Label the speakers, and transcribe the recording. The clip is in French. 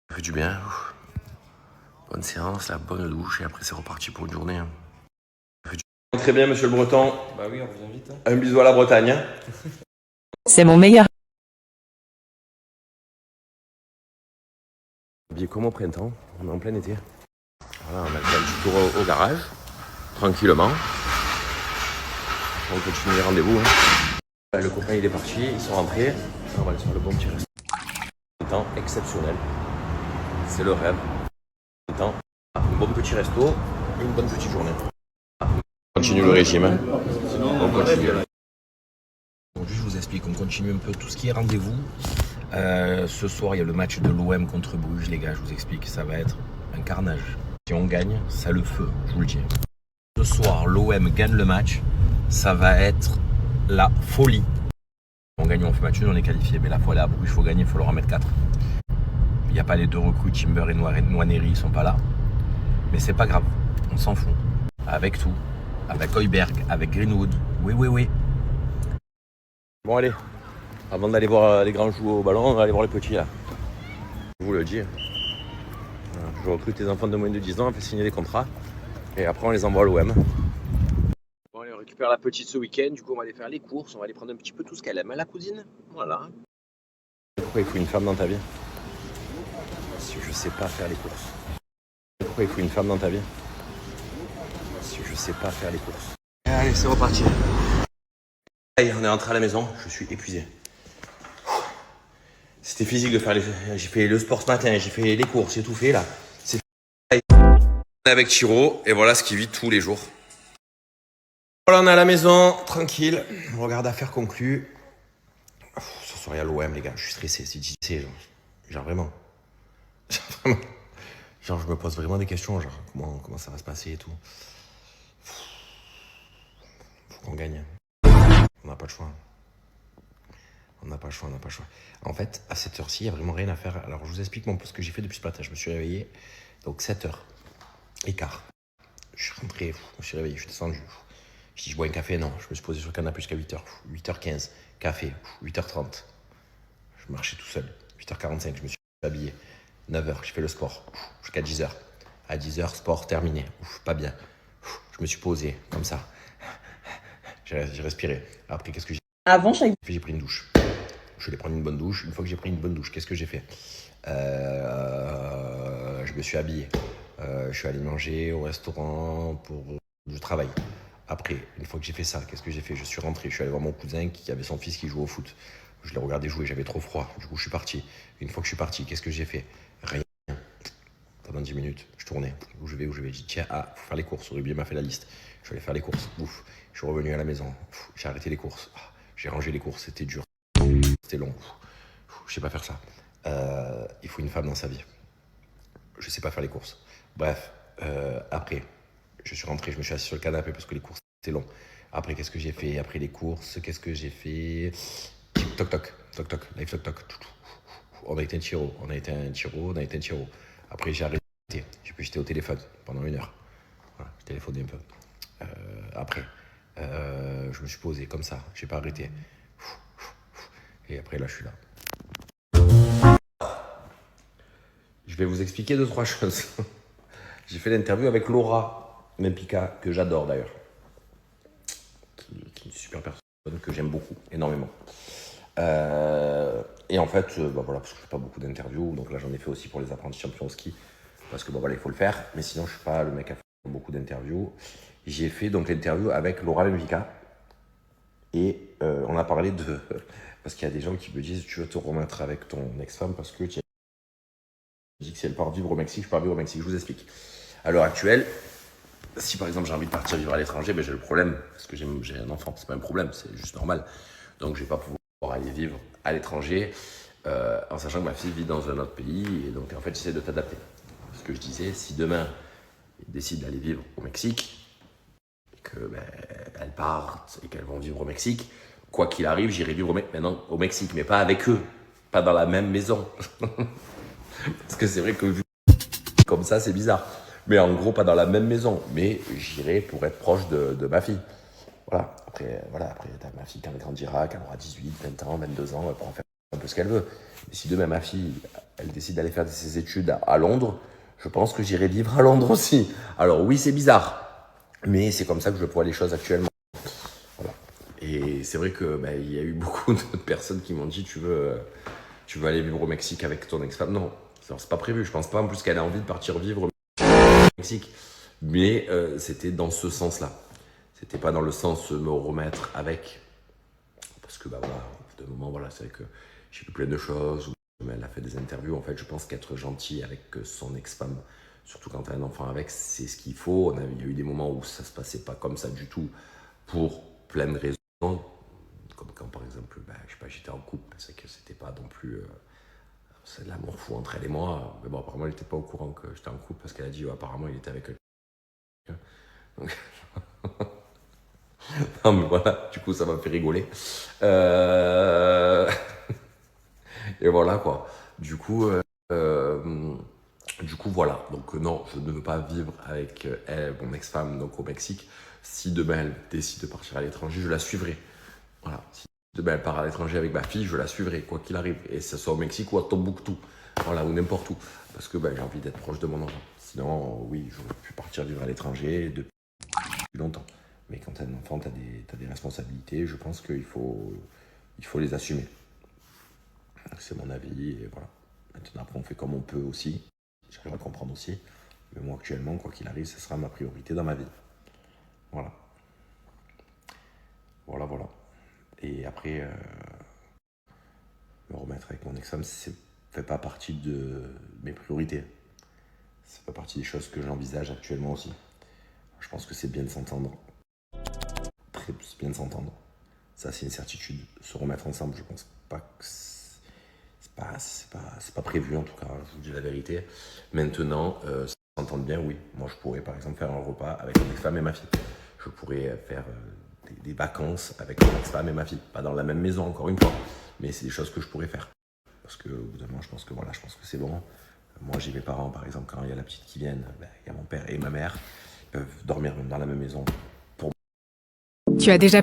Speaker 1: Ça fait du bien. Bonne séance, la bonne douche et après c'est reparti pour une journée. Très bien, monsieur le Breton.
Speaker 2: Bah oui, on vous invite.
Speaker 1: Un bisou à la Bretagne.
Speaker 3: C'est mon meilleur.
Speaker 1: Habillé comme au printemps, on est en plein été. Voilà, on a fait un petit tour au garage, tranquillement. On continue les rendez-vous. Le copain il est parti, ils sont rentrés. On va aller sur le bon petit resto. Un temps exceptionnel. C'est le rêve. Un temps, un bon petit resto, une bonne petite journée. On continue le régime. On continue. Aujourd'hui, je vous explique, on continue un peu tout ce qui est rendez-vous. Ce soir, il y a le match de l'OM contre Bruges, les gars, je vous explique, ça va être un carnage. Si on gagne, ça le feu, je vous le dis. Ce soir, l'OM gagne le match, ça va être la folie. On gagne, on fait match nul, on est qualifié, mais la fois là, à Bruges, il faut gagner, il faut leur en mettre 4. Il n'y a pas les deux recrues, Timber et Nwaneri, ils sont pas là. Mais c'est pas grave, on s'en fout. Avec tout, avec Højbjerg, avec Greenwood, oui. Bon allez, avant d'aller voir les grands jouer au ballon, on va aller voir les petits là. Je vous le dis. Je recrute les enfants de moins de 10 ans, on fait signer des contrats. Et après on les envoie à l'OM. Bon allez, on récupère la petite ce week-end, du coup on va aller faire les courses, on va aller prendre un petit peu tout ce qu'elle aime, la cousine. Voilà. Pourquoi il faut une femme dans ta vie? Si je sais pas faire les courses. Pourquoi il faut une femme dans ta vie? Si je sais pas faire les courses. Allez, c'est reparti. Allez, on est rentré à la maison, je suis épuisé. C'était physique de faire les... J'ai fait le sport ce matin, j'ai fait les courses, j'ai tout fait là. C'est avec Chiro, et voilà ce qu'il vit tous les jours. Voilà, on est à la maison, tranquille. On regarde affaires conclues. Ce soir, il y a l'OM, les gars, je suis stressé, c'est difficile. Genre vraiment. Genre, je me pose vraiment des questions, genre comment ça va se passer et tout. Faut qu'on gagne. On n'a pas le choix. On n'a pas le choix. En fait, à cette heure-ci, il n'y a vraiment rien à faire. Alors, je vous explique ce que j'ai fait depuis ce matin. Je me suis réveillé, donc 7h15. Je suis rentré, je me suis réveillé, je suis descendu. Je dis, je bois un café, non. Je me suis posé sur le canapé jusqu'à 8h. 8h15, café, 8h30. Je marchais tout seul. 8h45, je me suis habillé. 9h, j'ai fait le sport, jusqu'à 10h. À 10h, sport terminé. Pas bien. Je me suis posé, comme ça. J'ai respiré. Après, qu'est-ce que j'ai fait?
Speaker 3: Avant chaque.
Speaker 1: J'ai pris une douche. Je suis allé prendre une bonne douche. Une fois que j'ai pris une bonne douche, qu'est-ce que j'ai fait? Je me suis habillé. Je suis allé manger au restaurant pour du travail. Après, une fois que j'ai fait ça, qu'est-ce que j'ai fait? Je suis rentré. Je suis allé voir mon cousin qui avait son fils qui jouait au foot. Je l'ai regardé jouer, j'avais trop froid. Du coup, je suis parti. Une fois que je suis parti, qu'est-ce que j'ai fait? Rien. Pendant 10 minutes, je tournais. Où je vais? J'ai dit, tiens, faut faire les courses. Ruby m'a fait la liste. Je suis allé faire les courses. Ouf. Je suis revenu à la maison. J'ai arrêté les courses. J'ai rangé les courses. C'était dur. C'était long. Je sais pas faire ça. Il faut une femme dans sa vie. Je sais pas faire les courses. Bref, après, je suis rentré, je me suis assis sur le canapé parce que les courses c'était long. Après, qu'est-ce que j'ai fait? Après les courses, qu'est-ce que j'ai fait? Toc toc, live toc toc. On a été un tiro. Après, j'ai arrêté. J'étais au téléphone pendant 1 heure. Voilà, j'ai téléphoné un peu. Après, je me suis posé comme ça. J'ai pas arrêté. Et après, là, je suis là. Je vais vous expliquer 2-3 choses. J'ai fait l'interview avec Laura Mempika, que j'adore d'ailleurs. Qui est une super personne que j'aime beaucoup, énormément. Et en fait, voilà, parce que je fais pas beaucoup d'interviews, donc là j'en ai fait aussi pour les apprentis champions au ski, parce que voilà, il faut le faire, mais sinon je suis pas le mec à faire beaucoup d'interviews. J'ai fait donc l'interview avec Laura Mempika, et on a parlé de... Parce qu'il y a des gens qui me disent, tu veux te remettre avec ton ex-femme, parce que tu dis que si elle part vivre au Mexique, je pars vivre au Mexique. Je vous explique. À l'heure actuelle, si par exemple j'ai envie de partir vivre à l'étranger, j'ai le problème, parce que j'ai un enfant, c'est pas un problème, c'est juste normal. Donc je vais pas pouvoir aller vivre à l'étranger, en sachant que ma fille vit dans un autre pays, et donc en fait j'essaie de t'adapter. Ce que je disais, si demain ils décident d'aller vivre au Mexique, et que elles partent et qu'elles vont vivre au Mexique, quoi qu'il arrive, j'irai vivre maintenant au Mexique, mais pas avec eux, pas dans la même maison. Parce que c'est vrai que vu comme ça, c'est bizarre. Mais en gros, pas dans la même maison. Mais j'irai pour être proche de ma fille. Voilà. Après, ma fille, quand elle grandira, qu'elle aura 18, 20 ans, 22 ans, elle pourra faire un peu ce qu'elle veut. Mais si demain ma fille elle décide d'aller faire ses études à Londres, je pense que j'irai vivre à Londres aussi. Alors oui, c'est bizarre, mais c'est comme ça que je vois les choses actuellement. Voilà. Et c'est vrai que il y a eu beaucoup de personnes qui m'ont dit tu veux aller vivre au Mexique avec ton ex-femme. Non, c'est pas prévu. Je pense pas en plus qu'elle a envie de partir vivre au Mexique. Mais c'était dans ce sens-là. C'était pas dans le sens me remettre avec. Parce que voilà, au bout d'un moment, voilà, c'est vrai que j'ai vu plein de choses. Elle a fait des interviews. En fait, je pense qu'être gentil avec son ex-femme, surtout quand tu as un enfant avec, c'est ce qu'il faut. Il y a eu des moments où ça se passait pas comme ça du tout pour plein de raisons. Comme quand, par exemple, je sais pas, j'étais en couple. C'est que c'était pas non plus... c'est de l'amour fou entre elle et moi. Mais bon, apparemment, elle n'était pas au courant que j'étais en couple parce qu'elle a dit apparemment, il était avec quelqu'un. Donc... non, mais voilà, du coup, ça m'a fait rigoler. Et voilà, quoi. Du coup, voilà. Donc, non, je ne veux pas vivre avec elle, mon ex-femme, donc au Mexique. Si demain, elle décide de partir à l'étranger, je la suivrai. Voilà. Si demain, elle part à l'étranger avec ma fille, je la suivrai, quoi qu'il arrive. Et que ce soit au Mexique ou à Tombouctou. Voilà, ou n'importe où. Parce que j'ai envie d'être proche de mon enfant. Sinon, oui, j'aurais pu partir vivre à l'étranger depuis longtemps. Mais quand tu as un enfant, tu as des responsabilités. Je pense qu'il faut les assumer. C'est mon avis. Et voilà. Maintenant, après, on fait comme on peut aussi. J'arrive à comprendre aussi. Mais moi, actuellement, quoi qu'il arrive, ce sera ma priorité dans ma vie. Voilà. Voilà. Et après, me remettre avec mon ex-femme, ça ne fait pas partie de mes priorités. Ça fait partie des choses que j'envisage actuellement aussi. Je pense que c'est bien de s'entendre. Très bien de s'entendre. Ça, c'est une certitude. Se remettre ensemble, je pense pas que c'est pas prévu en tout cas. Je vous dis la vérité. Maintenant, s'entendre bien, oui. Moi, je pourrais par exemple faire un repas avec mon ex-femme et ma fille. Je pourrais faire des vacances avec mon ex-femme et ma fille. Pas dans la même maison, encore une fois. Mais c'est des choses que je pourrais faire. Parce qu'au bout d'un moment, je pense que c'est bon. Moi, j'ai mes parents, par exemple, quand il y a la petite qui vient, il y a mon père et ma mère. Ils peuvent dormir même dans la même maison.
Speaker 2: Tu as déjà